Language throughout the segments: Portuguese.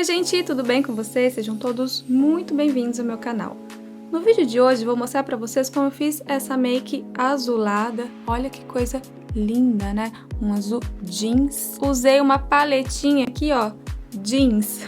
Oi gente, tudo bem com vocês? Sejam todos muito bem-vindos ao meu canal. No vídeo de hoje vou mostrar para vocês como eu fiz essa make azulada. Olha que coisa linda, né? Um azul jeans. Usei uma paletinha aqui, ó, jeans.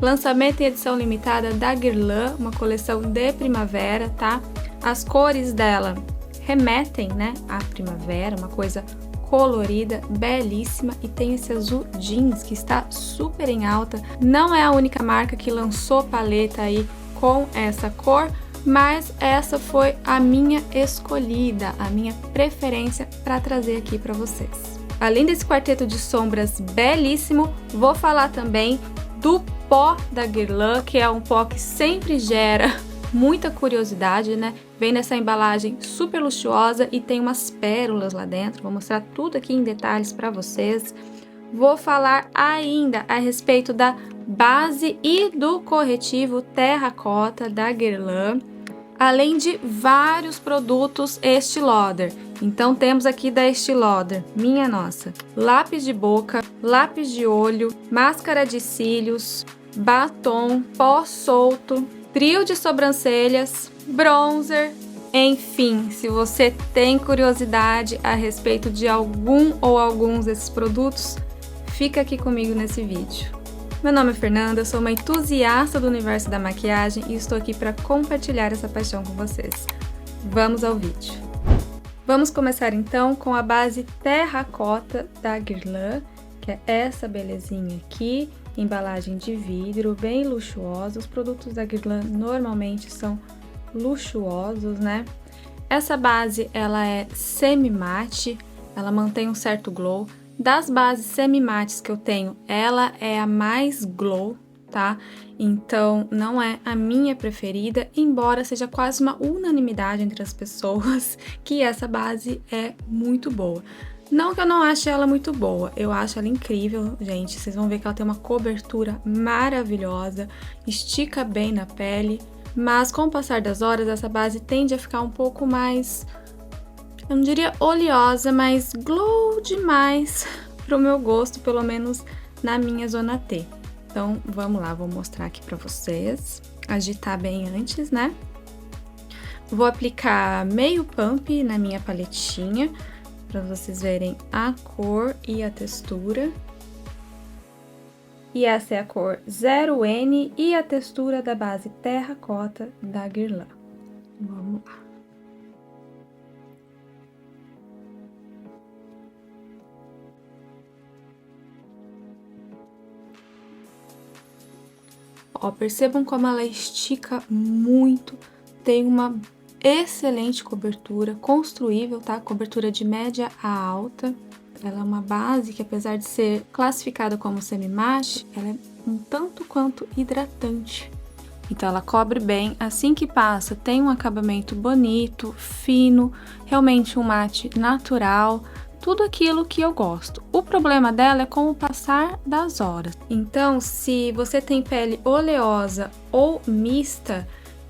Lançamento em edição limitada da Guerlain, uma coleção de primavera, tá? As cores dela remetem, né, à primavera, uma coisa colorida, belíssima, e tem esse azul jeans que está super em alta. Não é a única marca que lançou paleta aí com essa cor, mas essa foi a minha escolhida, a minha preferência para trazer aqui para vocês. Além desse quarteto de sombras belíssimo, vou falar também do pó da Guerlain, que é um pó que sempre gera muita curiosidade, né? Vem nessa embalagem super luxuosa e tem umas pérolas lá dentro. Vou mostrar tudo aqui em detalhes para vocês. Vou falar ainda a respeito da base e do corretivo terracota da Guerlain, além de vários produtos Estée Lauder. Então temos aqui da Estée Lauder, minha nossa, lápis de boca, lápis de olho, máscara de cílios, batom, pó solto, trio de sobrancelhas, bronzer, enfim, se você tem curiosidade a respeito de algum ou alguns desses produtos, fica aqui comigo nesse vídeo. Meu nome é Fernanda, sou uma entusiasta do universo da maquiagem e estou aqui para compartilhar essa paixão com vocês. Vamos ao vídeo. Vamos começar então com a base terracota da Guerlain, que é essa belezinha aqui. Embalagem de vidro, bem luxuosa. Os produtos da Guerlain normalmente são luxuosos, né? Essa base, ela é semi-mate, ela mantém um certo glow. Das bases semi-mates que eu tenho, ela é a mais glow, tá? Então, não é a minha preferida, embora seja quase uma unanimidade entre as pessoas que essa base é muito boa. Não que eu não ache ela muito boa, eu acho ela incrível, gente. Vocês vão ver que ela tem uma cobertura maravilhosa, estica bem na pele, mas com o passar das horas, essa base tende a ficar um pouco mais, eu não diria oleosa, mas glow demais pro meu gosto, pelo menos na minha zona T. Então, vamos lá, vou mostrar aqui pra vocês, agitar bem antes, né? Vou aplicar meio pump na minha paletinha, para vocês verem a cor e a textura. E essa é a cor 0N e a textura da base terracota da Guerlain. Vamos lá. Ó, percebam como ela estica muito, tem uma excelente cobertura, construível, tá? Cobertura de média a alta. Ela é uma base que, apesar de ser classificada como semi-mate, ela é um tanto quanto hidratante. Então, ela cobre bem. Assim que passa, tem um acabamento bonito, fino, realmente um mate natural, tudo aquilo que eu gosto. O problema dela é com o passar das horas. Então, se você tem pele oleosa ou mista,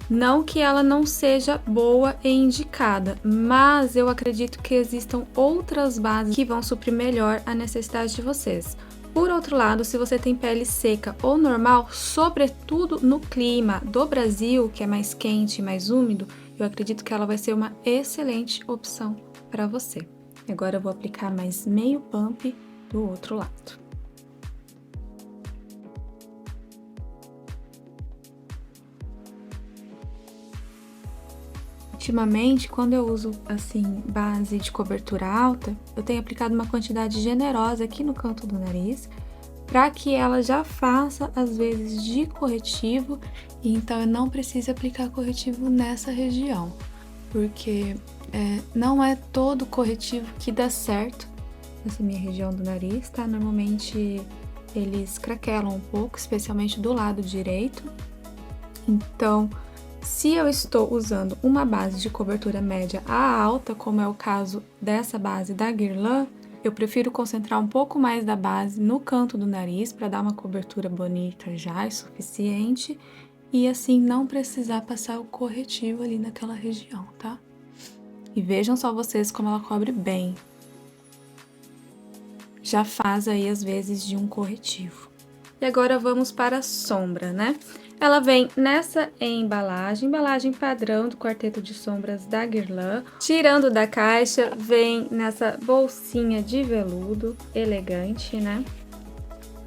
não que ela não seja boa e indicada, mas eu acredito que existam outras bases que vão suprir melhor a necessidade de vocês. Por outro lado, se você tem pele seca ou normal, sobretudo no clima do Brasil, que é mais quente e mais úmido, eu acredito que ela vai ser uma excelente opção para você. Agora eu vou aplicar mais meio pump do outro lado. Ultimamente, quando eu uso, assim, base de cobertura alta, eu tenho aplicado uma quantidade generosa aqui no canto do nariz, para que ela já faça, às vezes, de corretivo, e então eu não preciso aplicar corretivo nessa região, porque não é todo corretivo que dá certo nessa minha região do nariz, tá? Normalmente, eles craquelam um pouco, especialmente do lado direito, então se eu estou usando uma base de cobertura média a alta, como é o caso dessa base da Guerlain, eu prefiro concentrar um pouco mais da base no canto do nariz para dar uma cobertura bonita já, é suficiente, e assim não precisar passar o corretivo ali naquela região, tá? E vejam só vocês como ela cobre bem. Já faz aí às vezes de um corretivo. E agora vamos para a sombra, né? Ela vem nessa embalagem padrão do quarteto de sombras da Guerlain. Tirando da caixa, vem nessa bolsinha de veludo, elegante, né?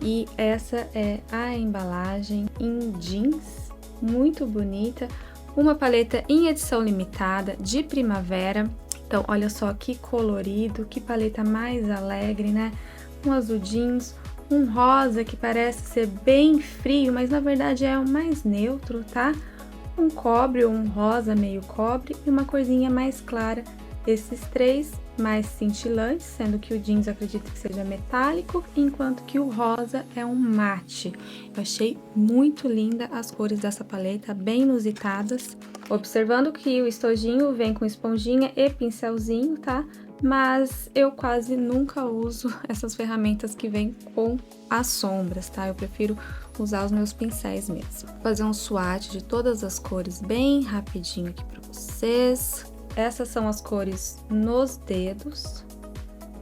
E essa é a embalagem em jeans, muito bonita. Uma paleta em edição limitada de primavera. Então, olha só que colorido, que paleta mais alegre, né? Um azul jeans, um rosa que parece ser bem frio, mas na verdade é o mais neutro, tá? Um cobre ou um rosa meio cobre e uma corzinha mais clara. Esses três mais cintilantes, sendo que o jeans eu acredito que seja metálico, enquanto que o rosa é um mate. Eu achei muito linda as cores dessa paleta, bem inusitadas. Observando que o estojinho vem com esponjinha e pincelzinho, tá? Mas eu quase nunca uso essas ferramentas que vêm com as sombras, tá? Eu prefiro usar os meus pincéis mesmo. Vou fazer um swatch de todas as cores bem rapidinho aqui pra vocês. Essas são as cores nos dedos.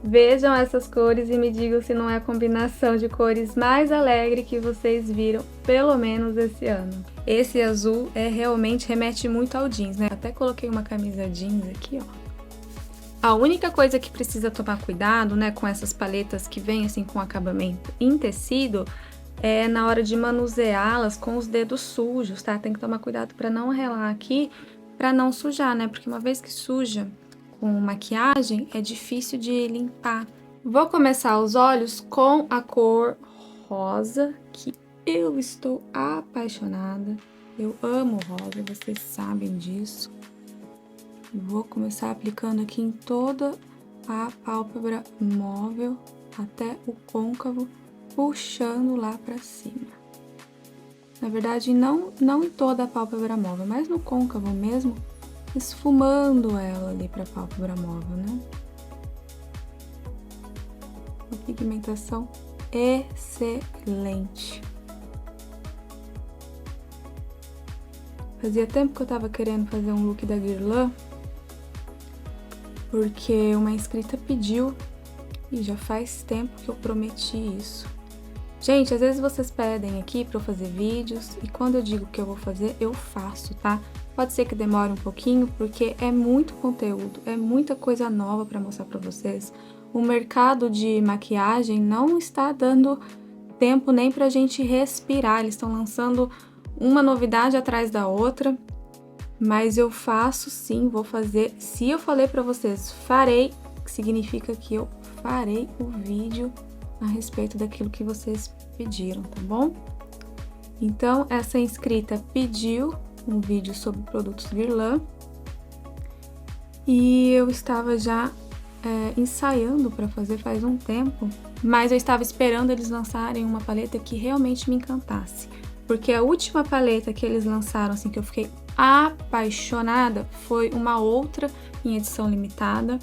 Vejam essas cores e me digam se não é a combinação de cores mais alegre que vocês viram, pelo menos esse ano. Esse azul realmente remete muito ao jeans, né? Até coloquei uma camisa jeans aqui, ó. A única coisa que precisa tomar cuidado, né, com essas paletas que vêm assim com acabamento em tecido, é na hora de manuseá-las com os dedos sujos, tá? Tem que tomar cuidado para não relar aqui, para não sujar, né? Porque uma vez que suja com maquiagem, é difícil de limpar. Vou começar os olhos com a cor rosa, que eu estou apaixonada. Eu amo rosa, vocês sabem disso. Vou começar aplicando aqui em toda a pálpebra móvel, até o côncavo, puxando lá pra cima. Na verdade, não em toda a pálpebra móvel, mas no côncavo mesmo, esfumando ela ali pra pálpebra móvel, né? Uma pigmentação excelente. Fazia tempo que eu tava querendo fazer um look da Guerlain, porque uma inscrita pediu e já faz tempo que eu prometi isso. Gente, às vezes vocês pedem aqui pra eu fazer vídeos e quando eu digo que eu vou fazer, eu faço, tá? Pode ser que demore um pouquinho, porque é muito conteúdo, é muita coisa nova pra mostrar pra vocês. O mercado de maquiagem não está dando tempo nem pra gente respirar, eles estão lançando uma novidade atrás da outra. Mas eu faço sim, vou fazer. Se eu falei pra vocês, farei, significa que eu farei o vídeo a respeito daquilo que vocês pediram, tá bom? Então, essa inscrita pediu um vídeo sobre produtos Guerlain e eu estava já ensaiando para fazer faz um tempo, mas eu estava esperando eles lançarem uma paleta que realmente me encantasse, porque a última paleta que eles lançaram, assim, que eu fiquei apaixonada, foi uma outra em edição limitada,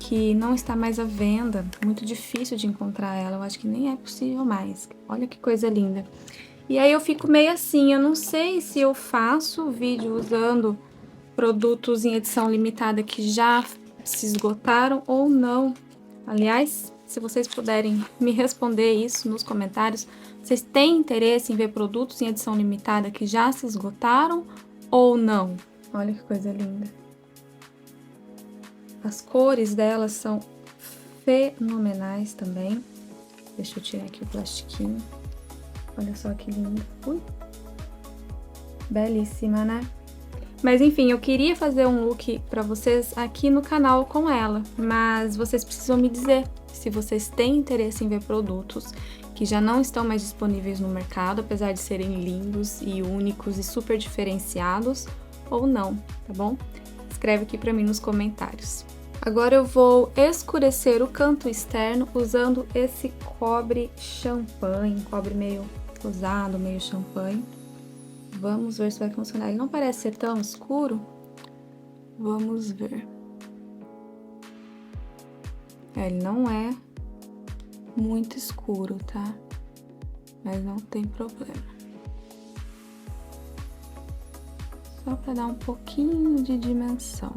que não está mais à venda, muito difícil de encontrar ela, eu acho que nem é possível mais. Olha que coisa linda. E aí eu fico meio assim, eu não sei se eu faço vídeo usando produtos em edição limitada que já se esgotaram ou não. Aliás, se vocês puderem me responder isso nos comentários, vocês têm interesse em ver produtos em edição limitada que já se esgotaram ou não? Olha que coisa linda. As cores delas são fenomenais também. Deixa eu tirar aqui o plastiquinho. Olha só que linda. Ui. Belíssima, né? Mas enfim, eu queria fazer um look pra vocês aqui no canal com ela, mas vocês precisam me dizer se vocês têm interesse em ver produtos que já não estão mais disponíveis no mercado, apesar de serem lindos e únicos e super diferenciados, ou não, tá bom? Escreve aqui pra mim nos comentários. Agora eu vou escurecer o canto externo usando esse cobre champanhe, cobre meio rosado, meio champanhe. Vamos ver se vai funcionar. Ele não parece ser tão escuro. Vamos ver. Ele não é muito escuro, tá? Mas não tem problema. Só para dar um pouquinho de dimensão.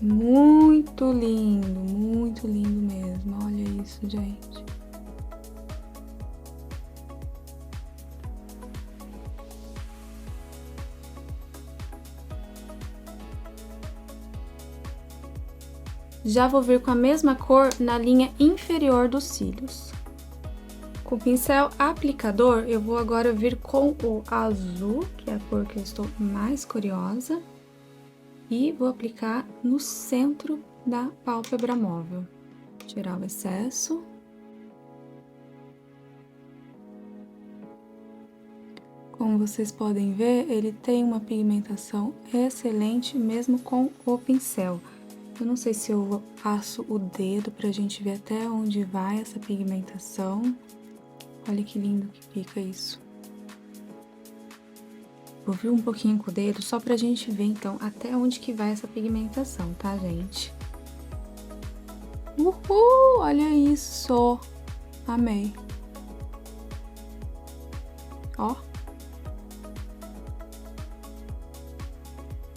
Muito lindo mesmo. Olha isso, gente. já vou vir com a mesma cor na linha inferior dos cílios. Com o pincel aplicador, eu vou agora vir com o azul, que é a cor que eu estou mais curiosa, e vou aplicar no centro da pálpebra móvel. Tirar o excesso. Como vocês podem ver, ele tem uma pigmentação excelente mesmo com o pincel. Eu não sei se eu passo o dedo pra gente ver até onde vai essa pigmentação. Olha que lindo que fica isso. Vou vir um pouquinho com o dedo só pra gente ver, então, até onde que vai essa pigmentação, tá, gente? Uhul! Olha isso! Amei! Ó!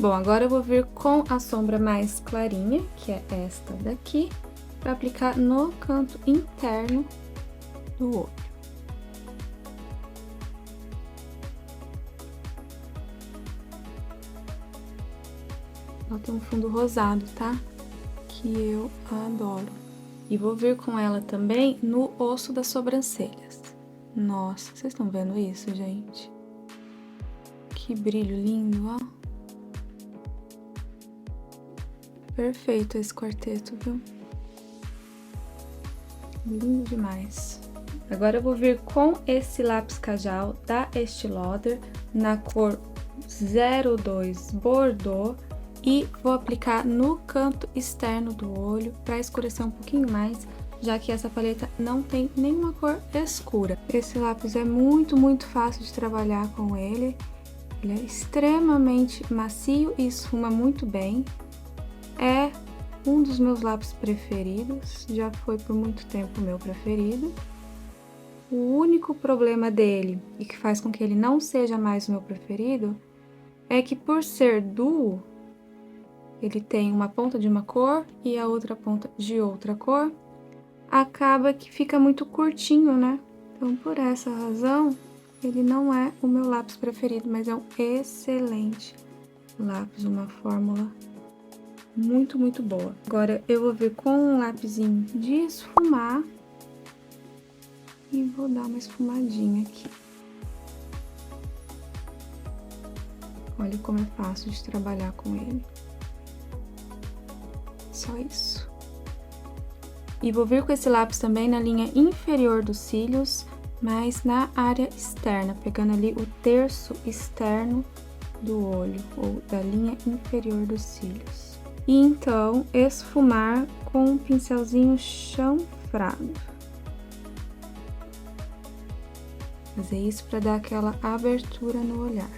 Bom, agora eu vou vir com a sombra mais clarinha, que é esta daqui, para aplicar no canto interno do olho. Ela tem um fundo rosado, tá? Que eu adoro. E vou vir com ela também no osso das sobrancelhas. Nossa, vocês estão vendo isso, gente? Que brilho lindo, ó. Perfeito esse quarteto, viu? Lindo demais. Agora eu vou vir com esse lápis Kajal da Estée Lauder na cor 02 Bordeaux e vou aplicar no canto externo do olho para escurecer um pouquinho mais, já que essa paleta não tem nenhuma cor escura. Esse lápis é muito fácil de trabalhar com ele. Ele é extremamente macio e esfuma muito bem. É um dos meus lápis preferidos, já foi por muito tempo o meu preferido. O único problema dele, e que faz com que ele não seja mais o meu preferido, é que por ser duo, ele tem uma ponta de uma cor e a outra ponta de outra cor, acaba que fica muito curtinho, né? Então, por essa razão, ele não é o meu lápis preferido, mas é um excelente lápis, uma fórmula muito boa. Agora eu vou vir com um lapisinho de esfumar e vou dar uma esfumadinha aqui. Olha como é fácil de trabalhar com ele. Só isso. E vou vir com esse lápis também na linha inferior dos cílios, mas na área externa, pegando ali o terço externo do olho, ou da linha inferior dos cílios. E então, esfumar com um pincelzinho chanfrado. Fazer isso para dar aquela abertura no olhar.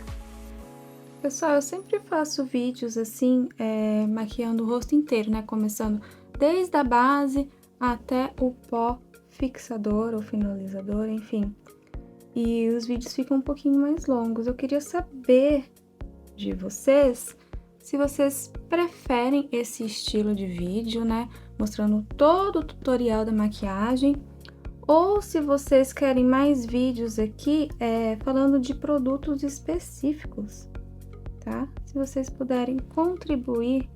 Pessoal, eu sempre faço vídeos assim, maquiando o rosto inteiro, né? Começando desde a base até o pó fixador ou finalizador, enfim. E os vídeos ficam um pouquinho mais longos. Eu queria saber de vocês se vocês preferem esse estilo de vídeo, né? Mostrando todo o tutorial da maquiagem. Ou se vocês querem mais vídeos aqui, falando de produtos específicos, tá? Se vocês puderem contribuir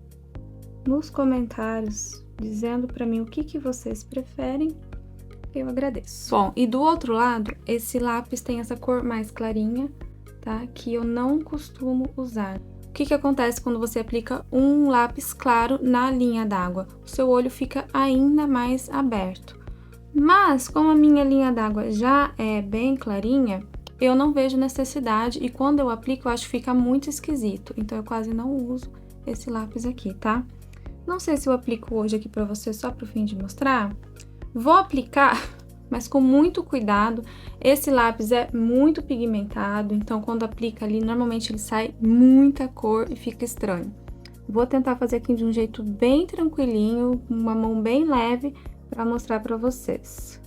nos comentários, dizendo pra mim o que vocês preferem, eu agradeço. Bom, e do outro lado, esse lápis tem essa cor mais clarinha, tá? Que eu não costumo usar. O que acontece quando você aplica um lápis claro na linha d'água? O seu olho fica ainda mais aberto. Mas, como a minha linha d'água já é bem clarinha, eu não vejo necessidade e quando eu aplico eu acho que fica muito esquisito. Então, eu quase não uso esse lápis aqui, tá? Não sei se eu aplico hoje aqui pra você só pro fim de mostrar. Vou aplicar, mas com muito cuidado. Esse lápis é muito pigmentado, então quando aplica ali, normalmente ele sai muita cor e fica estranho. Vou tentar fazer aqui de um jeito bem tranquilinho, uma mão bem leve, para mostrar para vocês.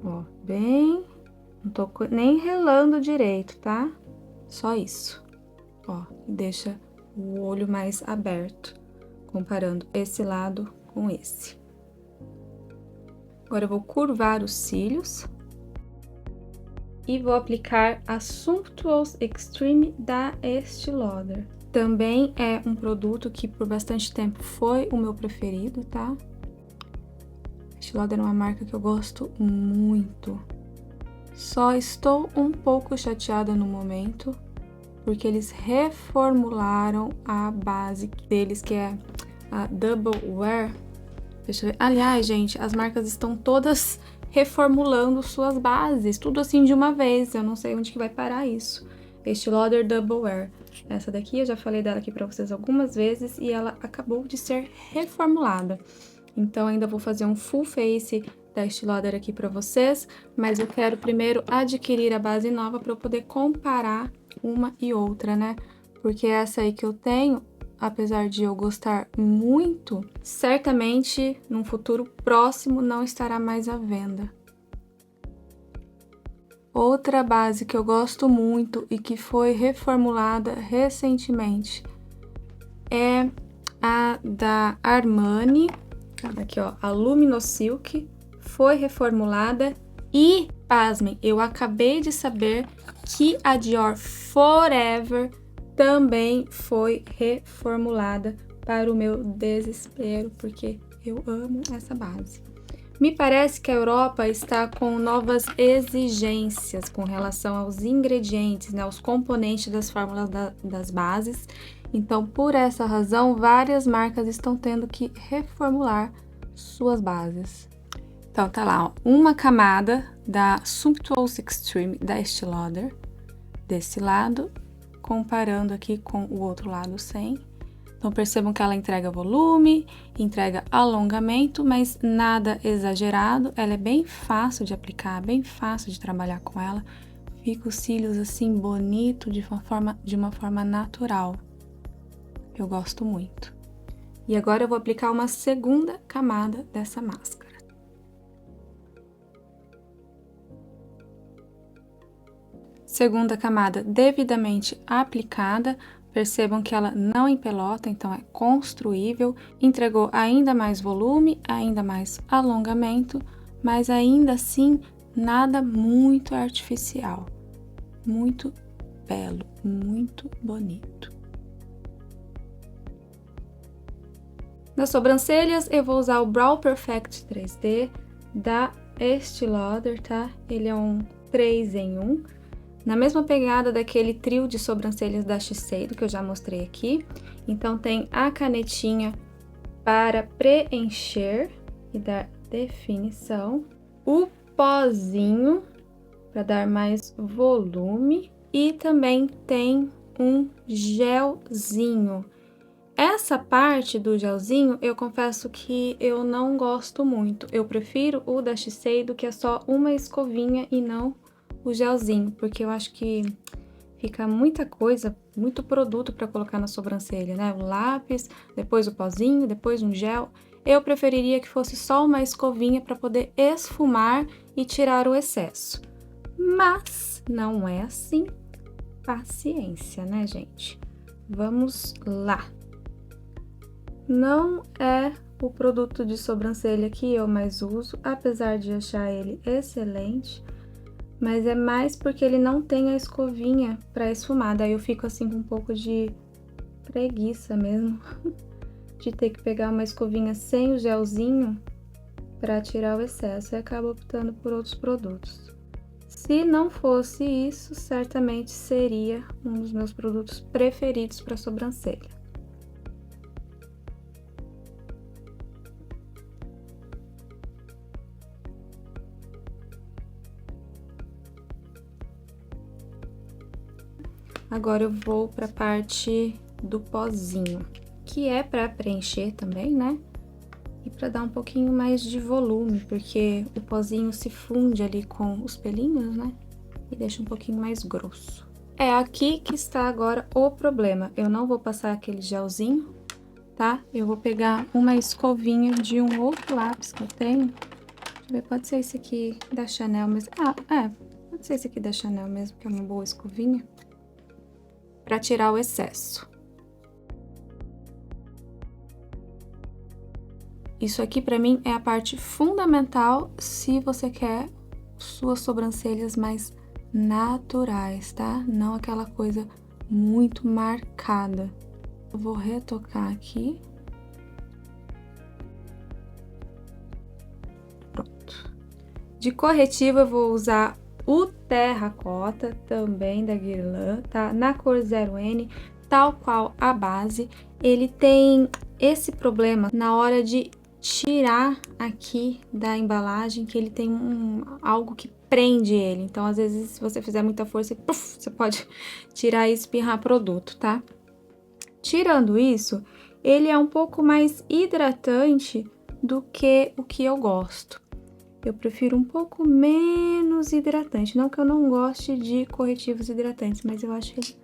Ó, bem... Não tô nem relando direito, tá? Só isso. Ó, deixa o olho mais aberto, comparando esse lado com esse. Agora eu vou curvar os cílios. E vou aplicar a Sumptuous Extreme da Estée Lauder. Também é um produto que por bastante tempo foi o meu preferido, tá? Estée Lauder é uma marca que eu gosto muito. Só estou um pouco chateada no momento, porque eles reformularam a base deles, que é a Double Wear. Deixa eu ver. Aliás, gente, as marcas estão todas reformulando suas bases, tudo assim de uma vez. Eu não sei onde que vai parar isso. Estée Lauder Double Wear. Essa daqui, eu já falei dela aqui pra vocês algumas vezes e ela acabou de ser reformulada. Então, ainda vou fazer um full face da Estée Lauder aqui pra vocês, mas eu quero primeiro adquirir a base nova pra eu poder comparar uma e outra, né? Porque essa aí que eu tenho, apesar de eu gostar muito, certamente num futuro próximo não estará mais à venda. Outra base que eu gosto muito e que foi reformulada recentemente é a da Armani, aqui ó, a Luminosilk, foi reformulada e, pasmem, eu acabei de saber que a Dior Forever também foi reformulada, para o meu desespero, porque eu amo essa base. Me parece que a Europa está com novas exigências com relação aos ingredientes, né, aos componentes das fórmulas das bases. Então, por essa razão, várias marcas estão tendo que reformular suas bases. Então, tá lá, ó, uma camada da Sumptuous Extreme da Estée Lauder, desse lado, comparando aqui com o outro lado sem. Então, percebam que ela entrega volume, entrega alongamento, mas nada exagerado. Ela é bem fácil de aplicar, bem fácil de trabalhar com ela. Fica os cílios assim, bonito, de uma forma natural. Eu gosto muito. E agora eu vou aplicar uma segunda camada dessa máscara. Segunda camada devidamente aplicada. Percebam que ela não empelota, então é construível, entregou ainda mais volume, ainda mais alongamento, mas ainda assim nada muito artificial. Muito belo, muito bonito. Nas sobrancelhas eu vou usar o Brow Perfect 3D da Estée Lauder, tá? Ele é um 3 em 1. Na mesma pegada daquele trio de sobrancelhas da Shiseido que eu já mostrei aqui. Então, tem a canetinha para preencher e dar definição. O pozinho para dar mais volume. E também tem um gelzinho. Essa parte do gelzinho, eu confesso que eu não gosto muito. Eu prefiro o da Shiseido, que é só uma escovinha e não o gelzinho, porque eu acho que fica muita coisa, muito produto para colocar na sobrancelha, né? O lápis, depois o pozinho, depois um gel. Eu preferiria que fosse só uma escovinha para poder esfumar e tirar o excesso. Mas não é assim. Paciência, né, gente? Vamos lá. Não é o produto de sobrancelha que eu mais uso, apesar de achar ele excelente. Mas é mais porque ele não tem a escovinha para esfumar, daí eu fico assim com um pouco de preguiça mesmo, de ter que pegar uma escovinha sem o gelzinho para tirar o excesso e acabo optando por outros produtos. Se não fosse isso, certamente seria um dos meus produtos preferidos para sobrancelha. Agora eu vou para a parte do pozinho, que é para preencher também, né? E para dar um pouquinho mais de volume, porque o pozinho se funde ali com os pelinhos, né? E deixa um pouquinho mais grosso. É aqui que está agora o problema. Eu não vou passar aquele gelzinho, tá? Eu vou pegar uma escovinha de um outro lápis que eu tenho. Deixa eu ver, pode ser esse aqui da Chanel mesmo. Pode ser esse aqui da Chanel mesmo, que é uma boa escovinha. Para tirar o excesso. Isso aqui para mim é a parte fundamental se você quer suas sobrancelhas mais naturais, tá? Não aquela coisa muito marcada. Eu vou retocar aqui. Pronto. De corretivo, eu vou usar o Terracota, também da Guerlain, tá? Na cor 0N, tal qual a base. Ele tem esse problema na hora de tirar aqui da embalagem, que ele tem algo que prende ele. Então, às vezes, se você fizer muita força, puff, você pode tirar e espirrar produto, tá? Tirando isso, ele é um pouco mais hidratante do que o que eu gosto. Eu prefiro um pouco menos hidratante. Não que eu não goste de corretivos hidratantes, mas eu acho ele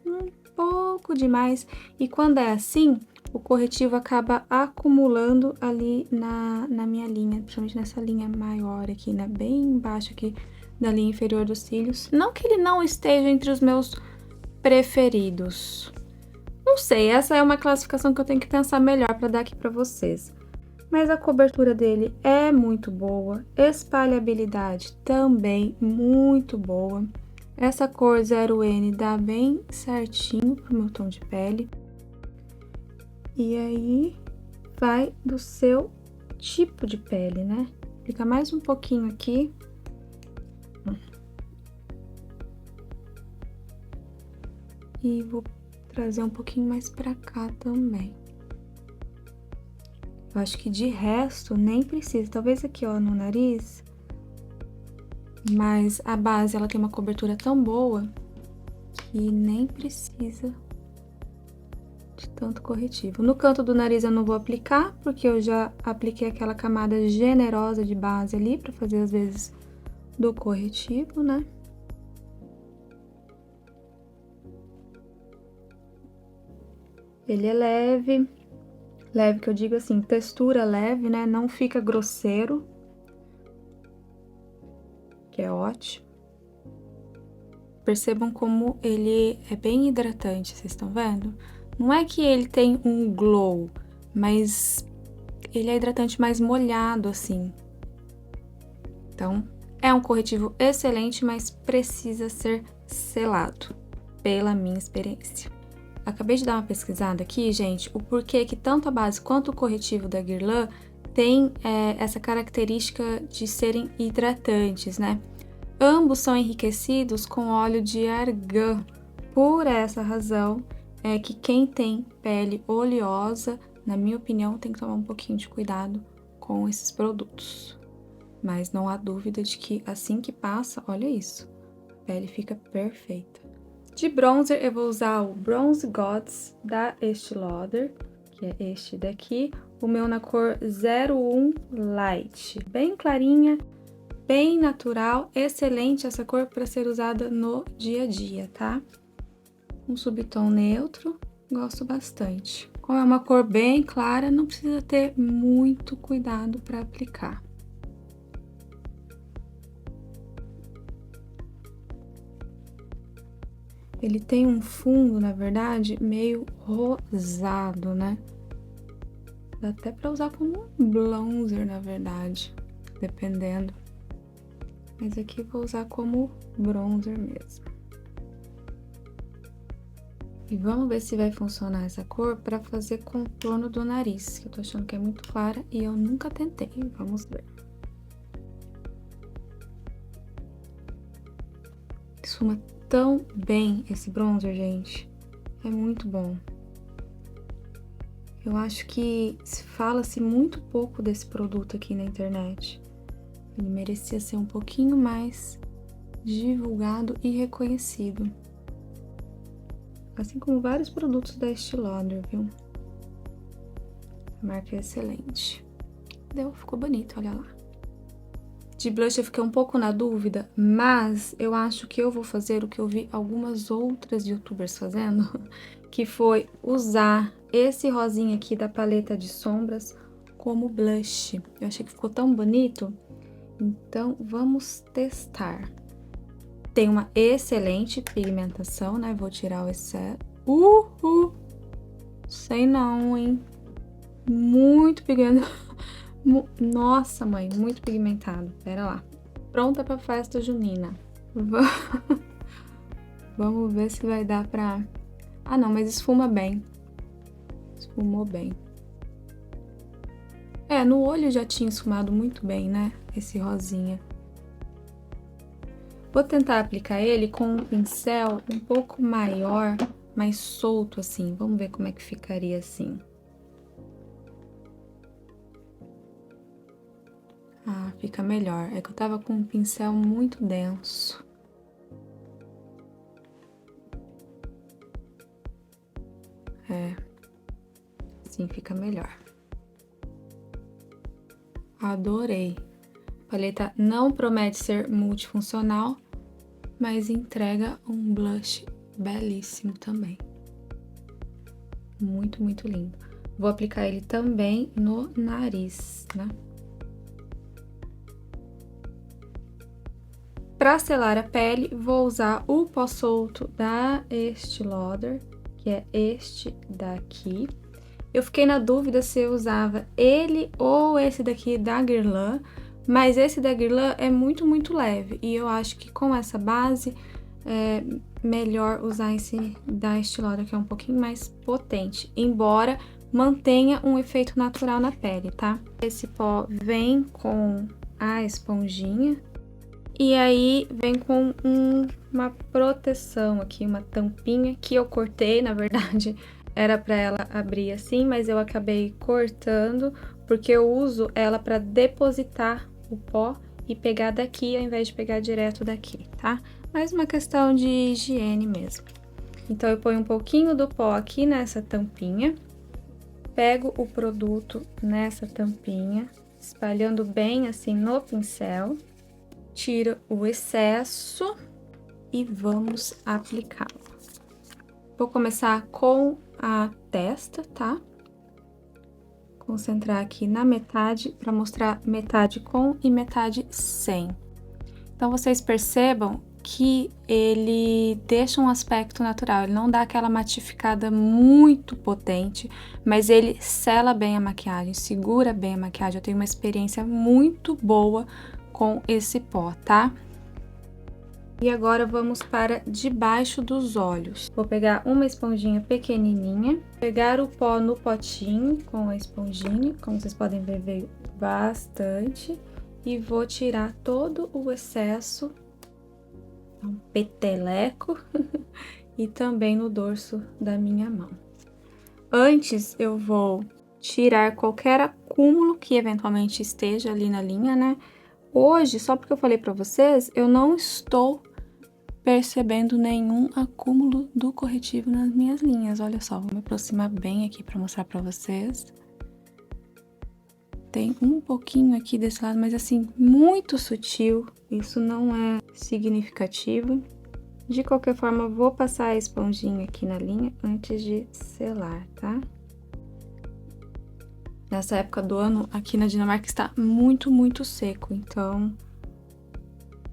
um pouco demais. E quando é assim, o corretivo acaba acumulando ali na minha linha, principalmente nessa linha maior aqui, né? Bem embaixo aqui da linha inferior dos cílios. Não que ele não esteja entre os meus preferidos. Não sei, essa é uma classificação que eu tenho que pensar melhor para dar aqui para vocês. Mas a cobertura dele é muito boa, espalhabilidade também muito boa. Essa cor 0N dá bem certinho pro meu tom de pele. E aí, vai do seu tipo de pele, né? Fica mais um pouquinho aqui. E vou trazer um pouquinho mais pra cá também. Eu acho que de resto nem precisa. Talvez aqui, ó, no nariz. Mas a base, ela tem uma cobertura tão boa que nem precisa de tanto corretivo. No canto do nariz eu não vou aplicar, porque eu já apliquei aquela camada generosa de base ali pra fazer às vezes do corretivo, né? Ele é leve. Leve que eu digo assim, textura leve, né? Não fica grosseiro. Que é ótimo. Percebam como ele é bem hidratante, vocês estão vendo? Não é que ele tem um glow, mas ele é hidratante mais molhado, assim. Então, é um corretivo excelente, mas precisa ser selado, pela minha experiência. Acabei de dar uma pesquisada aqui, gente, o porquê que tanto a base quanto o corretivo da Guerlain tem essa característica de serem hidratantes, né? Ambos são enriquecidos com óleo de argan. Por essa razão, é que quem tem pele oleosa, na minha opinião, tem que tomar um pouquinho de cuidado com esses produtos. Mas não há dúvida de que assim que passa, olha isso, a pele fica perfeita. De bronzer, eu vou usar o Bronze Gods da Estée Lauder, que é este daqui, o meu na cor 01 Light, bem clarinha, bem natural, excelente essa cor para ser usada no dia a dia, tá? Um subtom neutro, gosto bastante. Como é uma cor bem clara, não precisa ter muito cuidado para aplicar. Ele tem um fundo, na verdade, meio rosado, né? Dá até pra usar como um bronzer, na verdade, dependendo. Mas aqui eu vou usar como bronzer mesmo. E vamos ver se vai funcionar essa cor pra fazer contorno do nariz, que eu tô achando que é muito clara e eu nunca tentei. Vamos ver. Esfuma tão bem esse bronzer, gente. É muito bom. Eu acho que fala-se muito pouco desse produto aqui na internet. Ele merecia ser um pouquinho mais divulgado e reconhecido. Assim como vários produtos da Estée Lauder, viu? A marca é excelente. Ficou bonito, olha lá. De blush eu fiquei um pouco na dúvida, mas eu acho que eu vou fazer o que eu vi algumas outras youtubers fazendo, que foi usar esse rosinha aqui da paleta de sombras como blush. Eu achei que ficou tão bonito, então vamos testar. Tem uma excelente pigmentação, né? Vou tirar o excesso. Sei não, hein? Muito pigmentado. Nossa, mãe, muito pigmentado. Pera lá. Pronta pra festa junina. Vamos ver se vai dar pra... Ah, não, mas esfuma bem. esfumou bem. No olho já tinha esfumado muito bem, né? Esse rosinha. Vou tentar aplicar ele com um pincel um pouco maior, mais solto assim. Vamos ver como é que ficaria assim. Ah, fica melhor. É que eu tava com um pincel muito denso. Assim fica melhor. Adorei. A paleta não promete ser multifuncional, mas entrega um blush belíssimo também. Muito, muito lindo. Vou aplicar ele também no nariz, né? Para selar a pele, vou usar o pó solto da Estée Lauder, que é este daqui. Eu fiquei na dúvida se eu usava ele ou esse daqui da Guerlain, mas esse da Guerlain é muito, muito leve. E eu acho que com essa base é melhor usar esse da Estée Lauder, que é um pouquinho mais potente, embora mantenha um efeito natural na pele, tá? Esse pó vem com a esponjinha. E aí, vem com uma proteção aqui, uma tampinha que eu cortei, na verdade, era pra ela abrir assim, mas eu acabei cortando, porque eu uso ela pra depositar o pó e pegar daqui, ao invés de pegar direto daqui, tá? Mais uma questão de higiene mesmo. Então, eu ponho um pouquinho do pó aqui nessa tampinha, pego o produto nessa tampinha, espalhando bem assim no pincel. Tira o excesso e vamos aplicá-lo. Vou começar com a testa, tá? Concentrar aqui na metade para mostrar metade com e metade sem. Então, vocês percebam que ele deixa um aspecto natural, ele não dá aquela matificada muito potente, mas ele sela bem a maquiagem, segura bem a maquiagem. Eu tenho uma experiência muito boa com esse pó, tá? E agora vamos para debaixo dos olhos. Vou pegar uma esponjinha pequenininha, pegar o pó no potinho com a esponjinha, como vocês podem ver, veio bastante, e vou tirar todo o excesso, um peteleco, e também no dorso da minha mão. Antes, eu vou tirar qualquer acúmulo que eventualmente esteja ali na linha, né? Hoje, só porque eu falei pra vocês, eu não estou percebendo nenhum acúmulo do corretivo nas minhas linhas. Olha só, vou me aproximar bem aqui pra mostrar pra vocês. Tem um pouquinho aqui desse lado, mas assim, muito sutil. Isso não é significativo. De qualquer forma, vou passar a esponjinha aqui na linha antes de selar, tá? Nessa época do ano, aqui na Dinamarca está muito, muito seco, então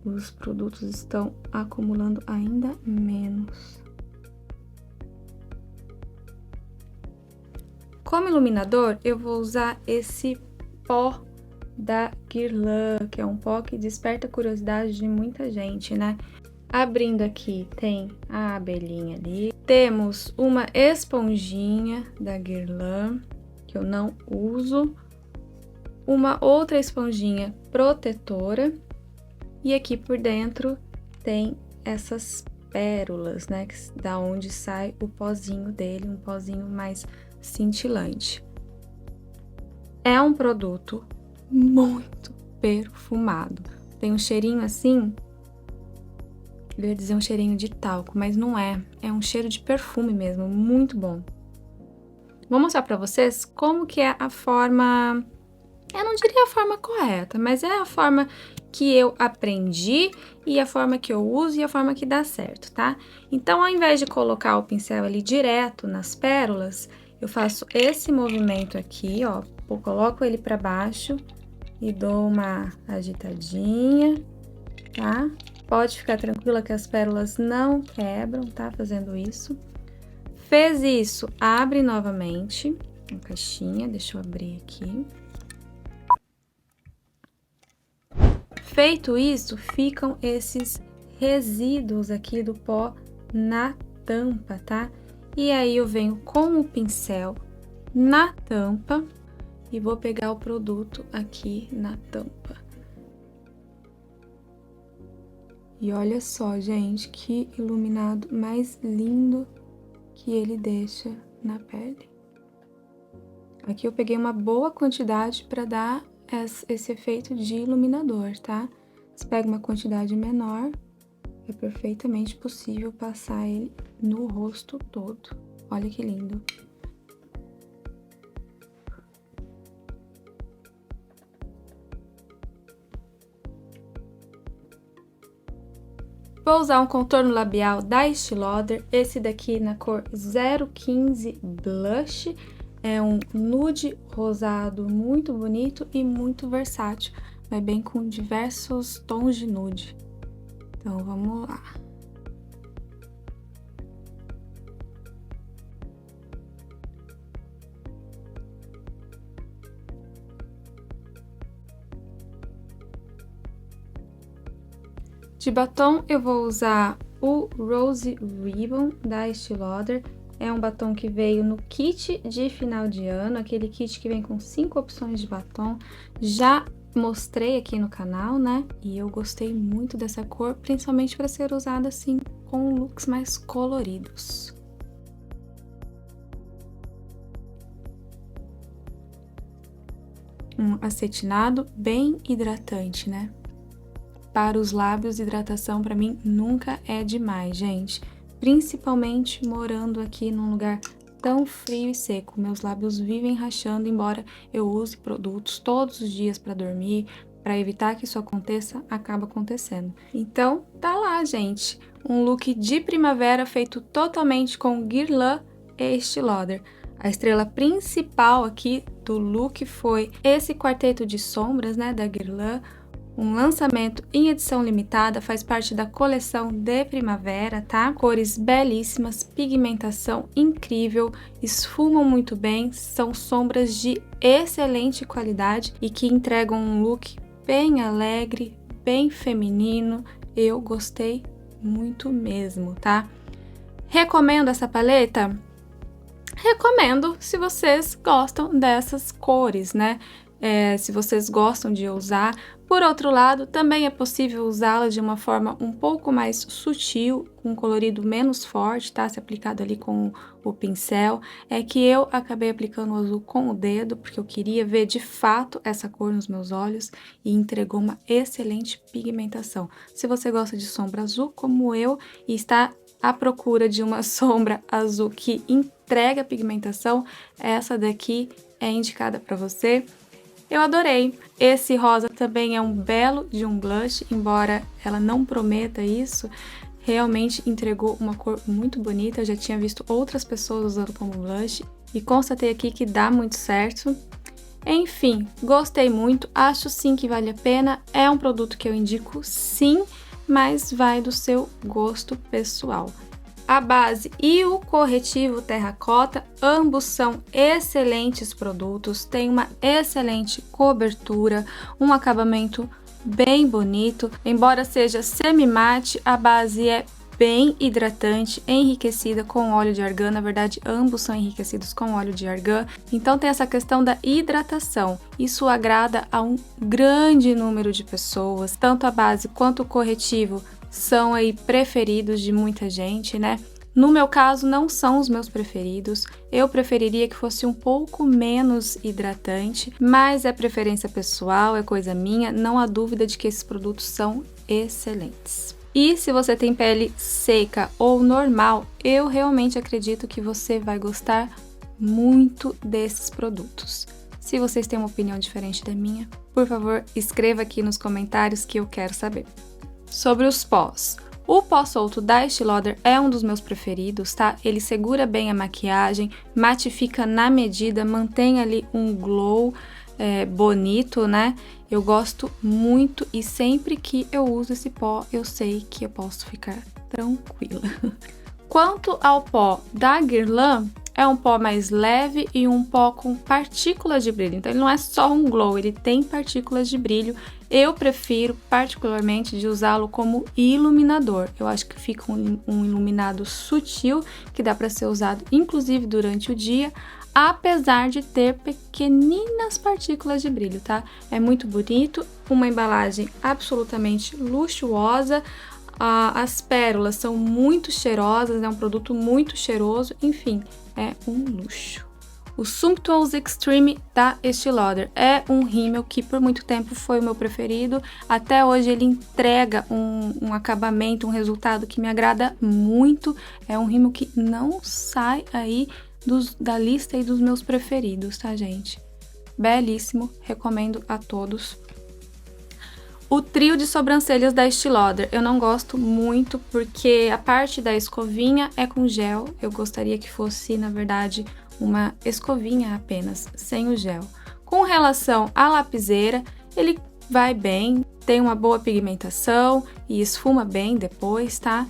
os produtos estão acumulando ainda menos. Como iluminador, eu vou usar esse pó da Guerlain, que é um pó que desperta a curiosidade de muita gente, né? Abrindo aqui, tem a abelhinha ali. Temos uma esponjinha da Guerlain, que eu não uso, uma outra esponjinha protetora, e aqui por dentro tem essas pérolas, né, da onde sai o pozinho dele, um pozinho mais cintilante. É um produto muito perfumado, tem um cheirinho assim, eu ia dizer um cheirinho de talco, mas não é, é um cheiro de perfume mesmo, muito bom. Vou mostrar pra vocês como que é a forma, eu não diria a forma correta, mas é a forma que eu aprendi e a forma que eu uso e a forma que dá certo, tá? Então, ao invés de colocar o pincel ali direto nas pérolas, eu faço esse movimento aqui, ó, eu coloco ele pra baixo e dou uma agitadinha, tá? Pode ficar tranquila que as pérolas não quebram, tá? Fazendo isso. Fez isso, abre novamente a caixinha, deixa eu abrir aqui. Feito isso, ficam esses resíduos aqui do pó na tampa, tá? E aí eu venho com o pincel na tampa e vou pegar o produto aqui na tampa. E olha só, gente, que iluminado mais lindo que ele deixa na pele. Aqui eu peguei uma boa quantidade para dar esse efeito de iluminador, tá? Se pega uma quantidade menor, é perfeitamente possível passar ele no rosto todo. Olha que lindo. Vou usar um contorno labial da Estée Lauder, esse daqui na cor 015 Blush. É um nude rosado muito bonito e muito versátil. Vai bem com diversos tons de nude. Então, vamos lá. De batom, eu vou usar o Rose Ribbon da Estée Lauder. É um batom que veio no kit de final de ano, aquele kit que vem com 5 opções de batom. Já mostrei aqui no canal, né? E eu gostei muito dessa cor, principalmente para ser usada assim com looks mais coloridos. Um acetinado bem hidratante, né? Para os lábios, hidratação para mim nunca é demais, gente. Principalmente morando aqui num lugar tão frio e seco. Meus lábios vivem rachando, embora eu use produtos todos os dias para dormir, para evitar que isso aconteça, acaba acontecendo. Então, tá lá, gente. Um look de primavera feito totalmente com Guerlain e Estée Lauder. A estrela principal aqui do look foi esse quarteto de sombras, né, da Guerlain. Um lançamento em edição limitada, faz parte da coleção de primavera, tá? Cores belíssimas, pigmentação incrível, esfumam muito bem, são sombras de excelente qualidade e que entregam um look bem alegre, bem feminino. Eu gostei muito mesmo, tá? Recomendo essa paleta? Recomendo se vocês gostam dessas cores, né? Se vocês gostam de usar. Por outro lado, também é possível usá-la de uma forma um pouco mais sutil, com um colorido menos forte, tá? Se aplicado ali com o pincel. É que eu acabei aplicando o azul com o dedo, porque eu queria ver de fato essa cor nos meus olhos e entregou uma excelente pigmentação. Se você gosta de sombra azul, como eu, e está à procura de uma sombra azul que entrega pigmentação, essa daqui é indicada para você. Eu adorei. Esse rosa também é um belo de um blush, embora ela não prometa isso, realmente entregou uma cor muito bonita. Eu já tinha visto outras pessoas usando como blush e constatei aqui que dá muito certo. Enfim, gostei muito, acho sim que vale a pena, é um produto que eu indico sim, mas vai do seu gosto pessoal. A base e o corretivo terracota, ambos são excelentes produtos, tem uma excelente cobertura, um acabamento bem bonito. Embora seja semi-mate, a base é bem hidratante, enriquecida com óleo de argan. Na verdade, ambos são enriquecidos com óleo de argan, então tem essa questão da hidratação. Isso agrada a um grande número de pessoas, tanto a base quanto o corretivo são aí preferidos de muita gente, né? No meu caso, não são os meus preferidos. Eu preferiria que fosse um pouco menos hidratante, mas é preferência pessoal, é coisa minha. Não há dúvida de que esses produtos são excelentes. E se você tem pele seca ou normal, eu realmente acredito que você vai gostar muito desses produtos. Se vocês têm uma opinião diferente da minha, por favor, escreva aqui nos comentários que eu quero saber. Sobre os pós. O pó solto da Estée Lauder é um dos meus preferidos, tá? Ele segura bem a maquiagem, matifica na medida, mantém ali um glow bonito, né? Eu gosto muito e sempre que eu uso esse pó, eu sei que eu posso ficar tranquila. Quanto ao pó da Guerlain, é um pó mais leve e um pó com partículas de brilho. Então, ele não é só um glow, ele tem partículas de brilho. Eu prefiro, particularmente, de usá-lo como iluminador. Eu acho que fica um iluminado sutil, que dá para ser usado, inclusive, durante o dia. apesar de ter pequeninas partículas de brilho, tá? É muito bonito, uma embalagem absolutamente luxuosa, as pérolas são muito cheirosas, é um produto muito cheiroso, enfim, é um luxo. O Sumptuous Extreme da Estée Lauder é um rímel que por muito tempo foi o meu preferido. Até hoje ele entrega um acabamento, um resultado que me agrada muito. É um rímel que não sai aí da lista aí dos meus preferidos, tá, gente? Belíssimo, recomendo a todos. O trio de sobrancelhas da Estée Lauder eu não gosto muito porque a parte da escovinha é com gel. Eu gostaria que fosse, na verdade, uma escovinha apenas, sem o gel. Com relação à lapiseira, ele vai bem, tem uma boa pigmentação e esfuma bem depois, tá?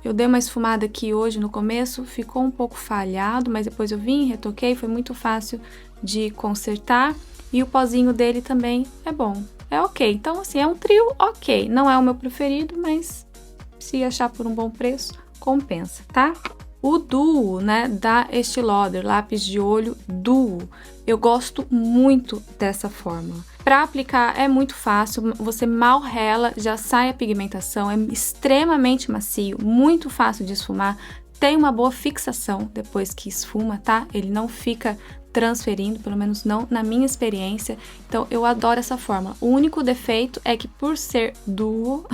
Eu dei uma esfumada aqui hoje no começo, ficou um pouco falhado, mas depois eu vim, retoquei, foi muito fácil de consertar. E o pozinho dele também é bom, é ok. Então, assim, é um trio ok. Não é o meu preferido, mas se achar por um bom preço, compensa, tá? O Duo, né, da Estée Lauder, lápis de olho Duo. Eu gosto muito dessa fórmula. Para aplicar é muito fácil, você mal rela, já sai a pigmentação, é extremamente macio, muito fácil de esfumar, tem uma boa fixação depois que esfuma, tá? Ele não fica transferindo, pelo menos não na minha experiência, então eu adoro essa fórmula. O único defeito é que por ser duo,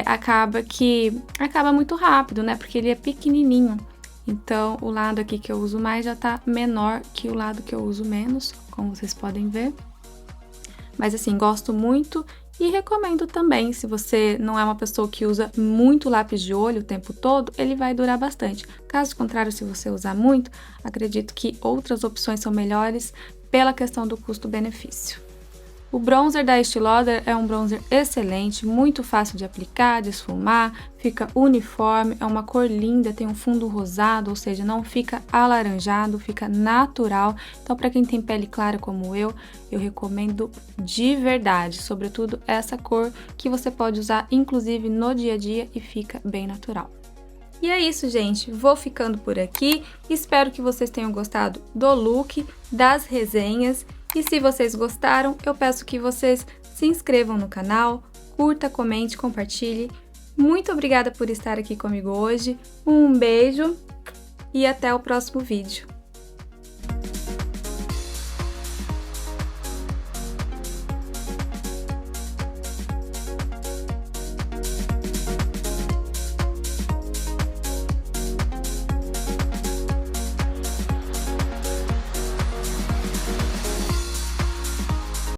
acaba muito rápido, né? Porque ele é pequenininho, então o lado aqui que eu uso mais já tá menor que o lado que eu uso menos, como vocês podem ver. Mas assim, gosto muito e recomendo também, se você não é uma pessoa que usa muito lápis de olho o tempo todo, ele vai durar bastante. Caso contrário, se você usar muito, acredito que outras opções são melhores pela questão do custo-benefício. O bronzer da Estée Lauder é um bronzer excelente, muito fácil de aplicar, de esfumar, fica uniforme, é uma cor linda, tem um fundo rosado, ou seja, não fica alaranjado, fica natural. Então, para quem tem pele clara como eu recomendo de verdade, sobretudo essa cor que você pode usar inclusive no dia a dia e fica bem natural. E é isso, gente. Vou ficando por aqui. Espero que vocês tenham gostado do look, das resenhas. E se vocês gostaram, eu peço que vocês se inscrevam no canal, curta, comente, compartilhe. Muito obrigada por estar aqui comigo hoje. Um beijo e até o próximo vídeo.